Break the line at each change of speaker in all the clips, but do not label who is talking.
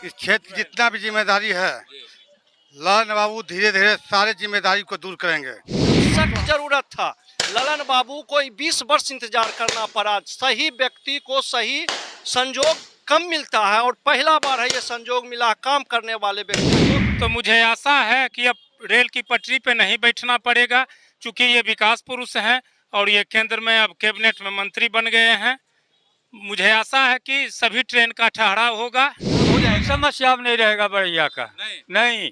इस क्षेत्र की जितना भी जिम्मेदारी है, ललन बाबू धीरे धीरे सारे जिम्मेदारी को दूर करेंगे।
सख्त जरूरत था। ललन बाबू को 20 वर्ष इंतजार करना पड़ा। सही व्यक्ति को सही संजोग कम मिलता है और पहला बार है ये संजोग मिला काम करने वाले व्यक्ति को।
तो मुझे आशा है कि अब रेल की पटरी पे नहीं बैठना पड़ेगा, क्योंकि ये विकास पुरुष हैं और ये केंद्र में अब कैबिनेट में मंत्री बन गए हैं। मुझे आशा है कि सभी ट्रेन का ठहराव होगा।
समस्या अब नहीं रहेगा बड़हिया का। नहीं।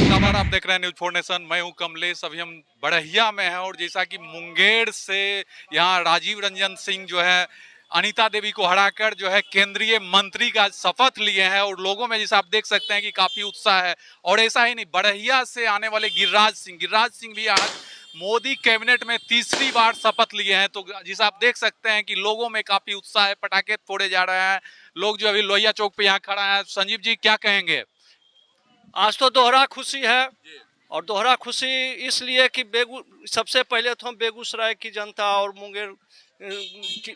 खबर आप देख रहे हैं न्यूज़ 4 नेशन। मैं हूं कमलेश। अभी हम बड़हिया में हैं और जैसा कि मुंगेर से यहाँ राजीव रंजन सिंह जो है अनीता देवी को हराकर जो है केंद्रीय मंत्री का शपथ लिए हैं और लोगों में जैसा आप देख सकते हैं कि काफी उत्साह है। और ऐसा ही नहीं, बड़हिया से आने वाले गिरिराज सिंह भी आज मोदी कैबिनेट में तीसरी बार शपथ लिए हैं। तो जैसा आप देख सकते हैं कि लोगों में काफी उत्साह है, पटाखे फोड़े जा रहे हैं। लोग जो अभी लोहिया चौक पे यहाँ खड़ा है। संजीव जी क्या कहेंगे?
आज तो दोहरा खुशी है और दोहरा खुशी इसलिए कि सबसे पहले तो हम बेगूसराय की जनता और मुंगेर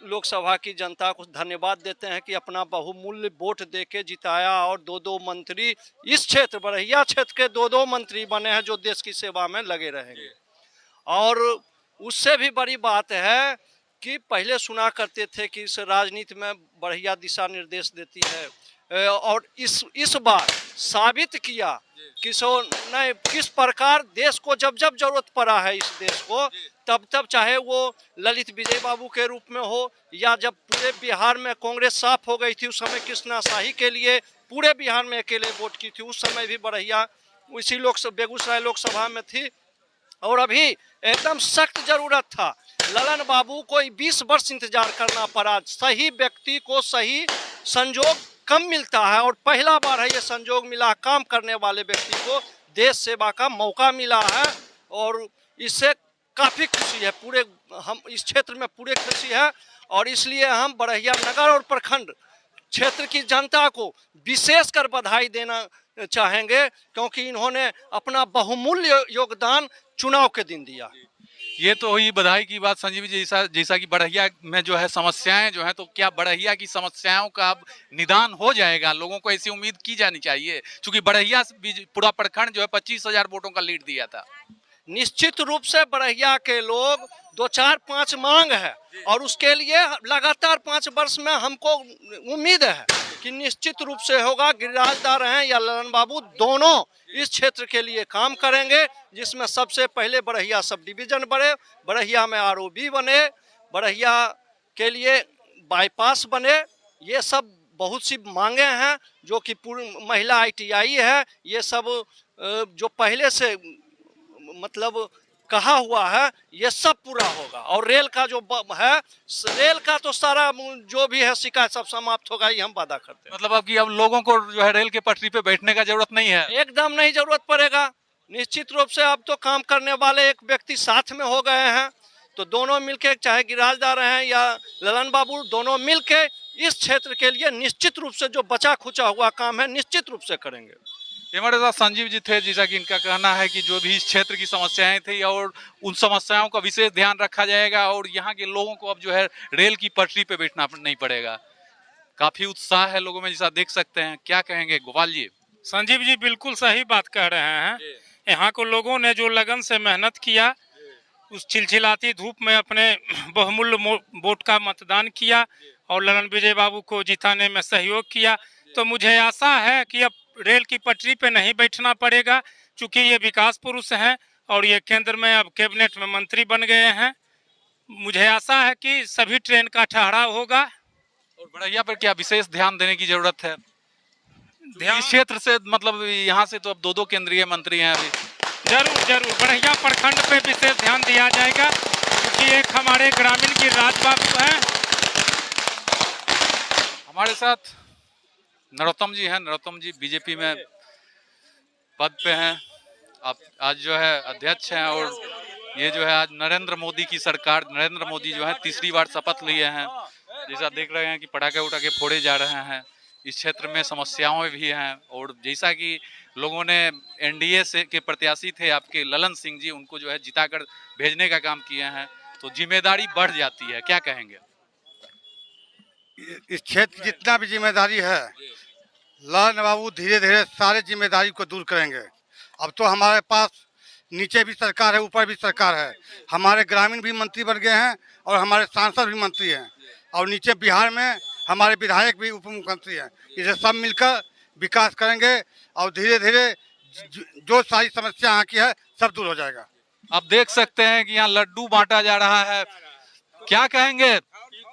लोकसभा की जनता को धन्यवाद देते हैं कि अपना बहुमूल्य वोट देके जिताया और दो मंत्री इस क्षेत्र बड़हिया क्षेत्र के दो मंत्री बने हैं जो देश की सेवा में लगे रहेंगे। और उससे भी बड़ी बात है कि पहले सुना करते थे कि इस राजनीति में बढ़िया दिशा निर्देश देती है और इस बार साबित किया किस प्रकार देश को जब जरूरत पड़ा है इस देश को तब चाहे वो ललित विजय बाबू के रूप में हो या जब पूरे बिहार में कांग्रेस साफ हो गई थी उस समय कृष्णा शाही के लिए पूरे बिहार में अकेले वोट की थी, उस समय भी बढ़िया इसी बेगूसराय लोकसभा में थी। और अभी एकदम सख्त जरूरत था। ललन बाबू को 20 वर्ष इंतजार करना पड़ा। सही व्यक्ति को सही संजोग कम मिलता है और पहला बार है ये संजोग मिला काम करने वाले व्यक्ति को देश सेवा का मौका मिला है और इससे काफ़ी खुशी है। पूरे हम इस क्षेत्र में पूरे खुशी है और इसलिए हम बड़हिया नगर और प्रखंड क्षेत्र की जनता को विशेषकर बधाई देना चाहेंगे क्योंकि इन्होंने अपना बहुमूल्य योगदान चुनाव के दिन दिया।
ये तो हुई बधाई की बात संजीव जी। जैसा कि बड़हिया में जो है समस्याएं जो है, तो क्या बड़हिया की समस्याओं का अब निदान हो जाएगा? लोगों को ऐसी उम्मीद की जानी चाहिए क्योंकि बड़हिया पूरा प्रखंड जो है 25,000 वोटों का लीड दिया था।
निश्चित रूप से बड़हिया के लोग 2, 4, 5 मांग है और उसके लिए लगातार 5 वर्ष में हमको उम्मीद है कि निश्चित रूप से होगा। गिरिराजदार हैं या ललन बाबू दोनों इस क्षेत्र के लिए काम करेंगे, जिसमें सबसे पहले बड़हिया सब डिवीजन बने, बड़हिया में आरओबी बने, बड़हिया के लिए बाईपास बने। ये सब बहुत सी मांगे हैं जो कि पूरी महिला ITI है। ये सब जो पहले से मतलब कहा हुआ है ये सब पूरा होगा और रेल का जो है रेल का तो सारा जो भी है शिकायत सब समाप्त होगा, ये हम वादा करते हैं।
मतलब अब लोगों को जो है रेल के पटरी पे बैठने का जरूरत नहीं है?
एकदम नहीं जरूरत पड़ेगा। निश्चित रूप से अब तो काम करने वाले एक व्यक्ति साथ में हो गए हैं तो दोनों मिलके चाहे गिरिराजदार हैं या ललन बाबू दोनों मिलके इस क्षेत्र के लिए निश्चित रूप से जो बचा खुचा हुआ काम है निश्चित रूप से करेंगे।
हमारे साथ संजीव जी थे। जैसा कि इनका कहना है कि जो भी इस क्षेत्र की समस्याएं थी और उन समस्याओं का विशेष ध्यान रखा जाएगा और यहाँ के लोगों को अब जो है रेल की पटरी पे बैठना नहीं पड़ेगा। काफी उत्साह है लोगों में, जैसा देख सकते हैं। क्या कहेंगे गोपाल जी?
संजीव जी बिल्कुल सही बात कह रहे हैं। यहाँ को लोगों ने जो लगन से मेहनत किया, उस चिलचिलाती धूप में अपने बहुमूल्य वोट का मतदान किया और ललन विजय बाबू को जिताने में सहयोग किया, तो मुझे आशा है कि अब रेल की पटरी पे नहीं बैठना पड़ेगा क्योंकि ये विकास पुरुष हैं और ये केंद्र में अब कैबिनेट में मंत्री बन गए हैं। मुझे आशा है कि सभी ट्रेन का ठहराव होगा।
और बड़हिया पर क्या विशेष ध्यान देने की जरूरत है? इस क्षेत्र से मतलब यहाँ से तो अब 2 केंद्रीय मंत्री हैं अभी।
जरूर बड़हिया प्रखंड पे विशेष ध्यान दिया जाएगा क्योंकि एक हमारे ग्रामीण गिरिराज बाबू हैं।
हमारे साथ नरोत्तम जी हैं। नरोत्तम जी बीजेपी में पद पे हैं, आप आज जो है अध्यक्ष हैं और ये जो है आज नरेंद्र मोदी की सरकार, नरेंद्र मोदी जो है तीसरी बार शपथ लिए हैं। जैसा देख रहे हैं कि पटाखे उटाखे फोड़े जा रहे हैं। इस क्षेत्र में समस्याएं भी हैं और जैसा कि लोगों ने NDA से के प्रत्याशी थे आपके ललन सिंह जी, उनको जो है जिताकर भेजने का काम किए हैं तो जिम्मेदारी बढ़ जाती है। क्या कहेंगे?
इस क्षेत्र की जितना भी जिम्मेदारी है, लाल बाबू धीरे धीरे सारे जिम्मेदारी को दूर करेंगे। अब तो हमारे पास नीचे भी सरकार है, ऊपर भी सरकार है। हमारे ग्रामीण भी मंत्री बन गए हैं और हमारे सांसद भी मंत्री हैं, और नीचे बिहार में हमारे विधायक भी उप मुख्यमंत्री हैं। इसे सब मिलकर विकास करेंगे और धीरे धीरे जो सारी समस्या यहाँ की है सब दूर हो जाएगा।
आप देख सकते हैं कि यहाँ लड्डू बांटा जा रहा है। क्या कहेंगे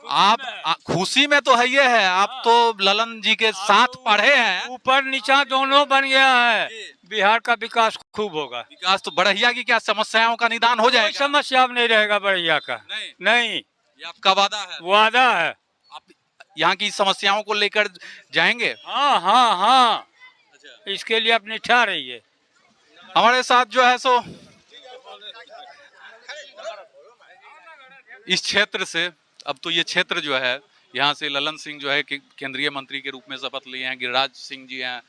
आप? खुशी में तो है ये है, आप तो ललन जी के साथ पढ़े हैं।
ऊपर नीचा दोनों बन गया है, बिहार का विकास खूब होगा।
विकास तो बढ़िया की क्या समस्याओं का निदान हो
कोई
जाएगा?
समस्या अब नहीं रहेगा बढ़िया का। नहीं,
ये आपका वादा है?
वादा है।
आप यहाँ की समस्याओं को लेकर जाएंगे?
हाँ हाँ हाँ, इसके लिए आप निठा रही है।
हमारे साथ जो है सो इस क्षेत्र से, अब तो ये क्षेत्र जो है, यहाँ से ललन सिंह जो है केंद्रीय मंत्री के रूप में शपथ लिए हैं, गिरिराज सिंह जी हैं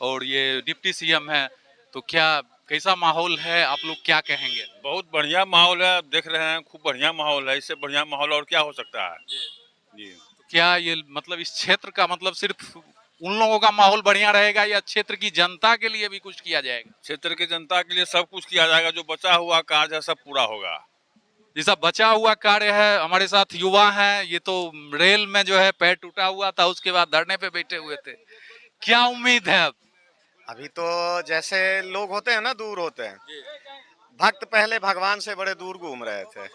और ये डिप्टी सीएम है। तो क्या कैसा माहौल है, आप लोग क्या कहेंगे?
बहुत बढ़िया माहौल है, आप देख रहे हैं, खूब बढ़िया माहौल है। इससे बढ़िया माहौल और क्या हो सकता है जी।
क्या ये मतलब इस क्षेत्र का मतलब सिर्फ उन लोगों का माहौल बढ़िया रहेगा या क्षेत्र की जनता के लिए भी कुछ किया जाएगा?
क्षेत्र की जनता के लिए सब कुछ किया जाएगा, जो बचा हुआ कार्य है सब पूरा होगा।
जैसा बचा हुआ कार्य है, हमारे साथ युवा हैं। ये तो रेल में जो है पैर टूटा हुआ था, उसके बाद धरने पे बैठे हुए थे। क्या उम्मीद है अब?
अभी तो जैसे लोग होते हैं ना, दूर होते हैं भक्त, पहले भगवान से बड़े दूर घूम रहे थे,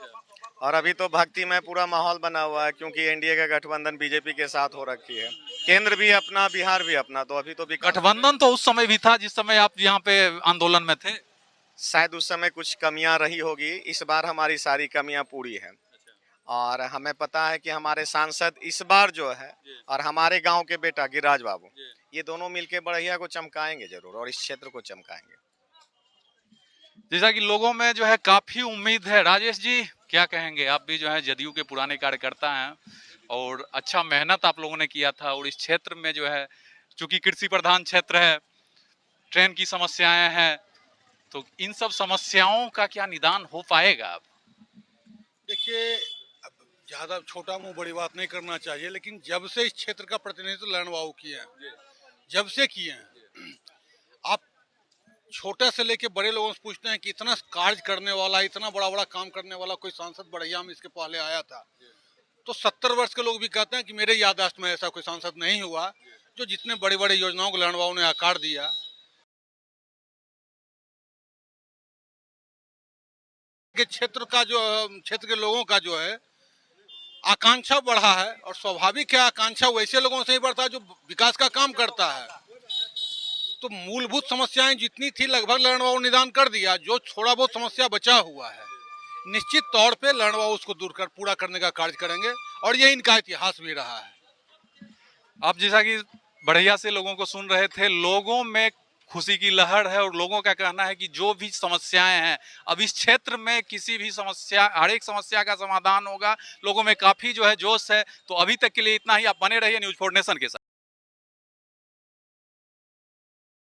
और अभी तो भक्ति में पूरा माहौल बना हुआ है, क्योंकि एनडीए का गठबंधन बीजेपी के साथ हो रखी है। केंद्र भी अपना, बिहार भी अपना, तो अभी तो
गठबंधन तो उस समय भी था जिस समय आप यहाँ पे आंदोलन में थे।
शायद उस समय कुछ कमियां रही होगी। इस बार हमारी सारी कमियां पूरी हैं, और हमें पता है कि हमारे सांसद इस बार जो है, और हमारे गांव के बेटा गिरिराज बाबू, ये दोनों मिलके बढ़िया को चमकाएंगे जरूर, और इस क्षेत्र को चमकाएंगे।
जैसा कि लोगों में जो है काफी उम्मीद है। राजेश जी क्या कहेंगे? आप भी जो है जदयू के पुराने कार्यकर्ता हैं और अच्छा मेहनत आप लोगों ने किया था, और इस क्षेत्र में जो है चूंकि कृषि प्रधान क्षेत्र है, ट्रेन की समस्याएं हैं, तो इन सब समस्याओं का क्या निदान हो पाएगा? अब
देखिए, ज्यादा छोटा मुंह बड़ी बात नहीं करना चाहिए, लेकिन जब से इस क्षेत्र का प्रतिनिधित्व ललन बाबू किए हैं, जब से किए हैं, आप छोटे से लेके बड़े लोगों से पूछते हैं कि इतना कार्य करने वाला, इतना बड़ा बड़ा काम करने वाला कोई सांसद बढ़िया में इसके पहले आया था, तो 70 वर्ष के लोग भी कहते हैं कि मेरे याददाश्त में ऐसा कोई सांसद नहीं हुआ जो जितने बड़ी बड़ी योजनाओं को ललन बाबू ने आकार दिया। क्षेत्र का जो, क्षेत्र के लोगों का जो है आकांक्षा बढ़ा है, और स्वाभाविक है आकांक्षा वैसे लोगों से ही बढ़ता है जो विकास का काम करता है। तो मूलभूत समस्याएं जितनी थी लगभग ललन बाबू निदान कर दिया। जो थोड़ा बहुत समस्या बचा हुआ है, निश्चित तौर पे ललन बाबू उसको दूर कर पूरा करने का कार्य करेंगे, और ये इनका इतिहास भी रहा है।
आप जैसा कि बढ़िया से लोगों को सुन रहे थे, लोगों में खुशी की लहर है, और लोगों का कहना है कि जो भी समस्याएं हैं अब इस क्षेत्र में किसी भी समस्या, हर एक समस्या का समाधान होगा। लोगों में काफी जो है जोश है। तो अभी तक के लिए इतना ही। आप बने रहिए न्यूज़ 4 नेशन के साथ।